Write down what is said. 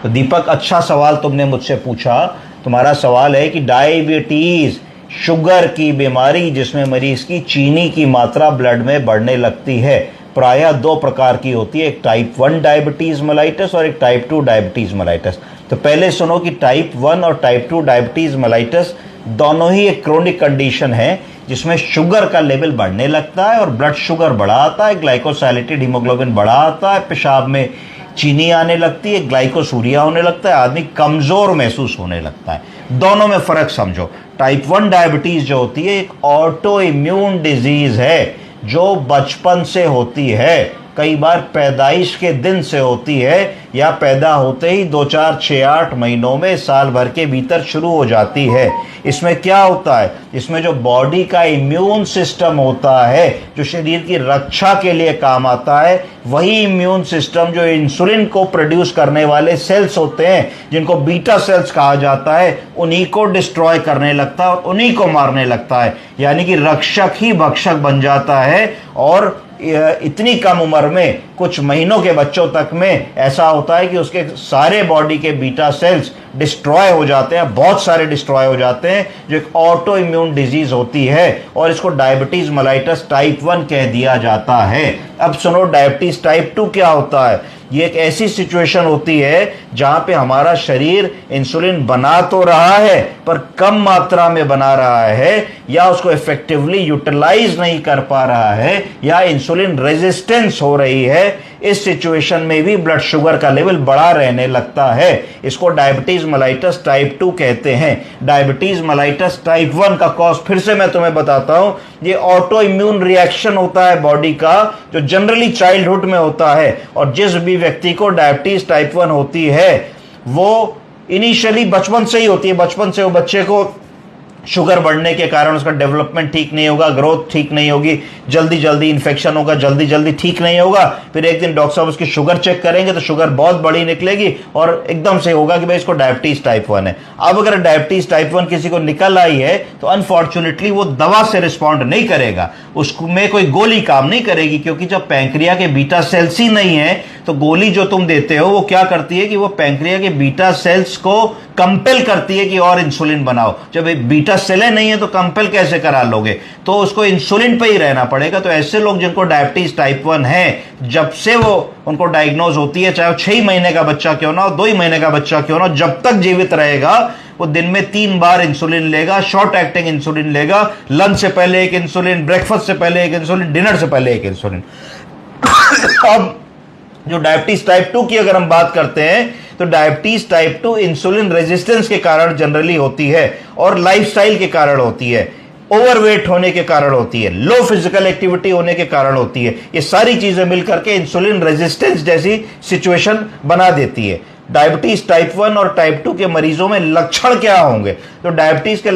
तो दीपक, अच्छा सवाल तुमने मुझसे पूछा। तुम्हारा सवाल है कि डायबिटीज, शुगर की बीमारी जिसमें मरीज की चीनी की मात्रा ब्लड में बढ़ने लगती है, प्रायः दो प्रकार की होती है, एक टाइप 1 डायबिटीज मेलाइटस और एक टाइप 2 डायबिटीज मेलाइटस। तो पहले सुनो कि टाइप 1 और टाइप 2 डायबिटीज मेलाइटस दोनों ही एक क्रोनिक कंडीशन है जिसमें शुगर का लेवल बढ़ने लगता है और ब्लड शुगर बढ़ा आता है, ग्लाइकोसाइलेटेड हीमोग्लोबिन बढ़ा आता है, पेशाब में चीनी आने लगती है, ग्लाइकोसूरिया होने लगता है, आदमी कमजोर महसूस होने लगता है। दोनों में फर्क समझो। टाइप 1 डायबिटीज जो होती है एक ऑटो इम्यून डिजीज है जो बचपन से होती है, कई बार पैदाइश के दिन से होती है या पैदा होते ही 2, 4, 6, 8 महीनों में, साल भर के भीतर शुरू हो जाती है। इसमें क्या होता है, इसमें जो बॉडी का इम्यून सिस्टम होता है जो शरीर की रक्षा के लिए काम आता है, वही इम्यून सिस्टम जो इंसुलिन को प्रोड्यूस करने वाले सेल्स होते हैं जिनको बीटा सेल्स कहा जाता है, उन्हीं को डिस्ट्रॉय करने लगता है और उन्हीं को मारने लगता है। यानी कि रक्षक ही भक्षक बन जाता है। और इतनी कम उम्र में, कुछ महीनों के बच्चों तक में ऐसा होता है कि उसके सारे बॉडी के बीटा सेल्स डिस्ट्रॉय हो जाते हैं, बहुत सारे डिस्ट्रॉय हो जाते हैं, जो एक ऑटो इम्यून डिजीज होती है और इसको डायबिटीज मेलाइटस टाइप 1 कह दिया जाता है। अब सुनो, डायबिटीज टाइप 2 क्या होता है। ये एक ऐसी सिचुएशन होती है जहां पे हमारा शरीर इंसुलिन बना तो रहा है पर कम मात्रा में बना रहा है, या उसको इफेक्टिवली यूटिलाइज नहीं कर पा रहा है, या इंसुलिन रेजिस्टेंस हो रही है। इस सिचुएशन में भी ब्लड शुगर का लेवल बढ़ा रहने लगता है। इसको डायबिटीज मेलाइटस टाइप 2 कहते हैं। डायबिटीज मेलाइटस टाइप 1 का कॉज फिर से मैं तुम्हें बताता हूं। ये ऑटो इम्यून रिएक्शन होता है बॉडी का, जो जनरली चाइल्डहुड में होता है। और जिस भी व्यक्ति को डायबिटीज टाइप 1 होती है वो इनिशियली बचपन से ही होती है। बचपन से वो बच्चे को शुगर बढ़ने के कारण उसका डेवलपमेंट ठीक नहीं होगा, ग्रोथ ठीक नहीं होगी, जल्दी जल्दी इन्फेक्शन होगा, जल्दी जल्दी ठीक नहीं होगा। फिर एक दिन डॉक्टर साहब उसकी शुगर चेक करेंगे तो शुगर बहुत बड़ी निकलेगी और एकदम से होगा कि भाई इसको डायबिटीज टाइप 1 है। अब अगर डायबिटीज टाइप 1 किसी को निकल आई है तो अनफॉर्चुनेटली वो दवा से रिस्पॉन्ड नहीं करेगा, उसमें कोई गोली काम नहीं करेगी, क्योंकि जब पैंक्रिया के बीटा सेल्स ही नहीं है तो गोली जो तुम देते हो वो क्या करती है कि वो पैंक्रिया के बीटा सेल्स को कंपेल करती है कि और इंसुलिन बनाओ। जब बीटा सेलें नहीं है तो कंपेल कैसे करा लोगे, तो उसको इंसुलिन पे ही रहना पड़ेगा। तो ऐसे लोग जिनको डायबिटीज टाइप 1 है, जब से वो उनको डायग्नोज होती है, चाहे वो 6 महीने का बच्चा क्यों ना हो, 2 ही महीने का बच्चा क्यों ना हो, जब तक जीवित रहेगा वो दिन में 3 बार इंसुलिन लेगा, शॉर्ट एक्टिंग इंसुलिन लेगा। लंच से पहले एक इंसुलिन, ब्रेकफास्ट से पहले एक इंसुलिन, डिनर से पहले एक इंसुलिन। अब जो डायबिटीज टाइप 2 की अगर हम बात करते हैं तो डायबिटीज टाइप 2 इंसुलिन रेजिस्टेंस के कारण जनरली होती है और लाइफस्टाइल के कारण होती है, ओवरवेट होने के कारण होती है, लो फिजिकल एक्टिविटी होने के कारण होती है। ये सारी चीजें मिलकर के इंसुलिन रेजिस्टेंस जैसी सिचुएशन बना देती है। डायबिटीज टाइप 1 और टाइप 2 के मरीजों में लक्षण क्या होंगे, तो डायबिटीज के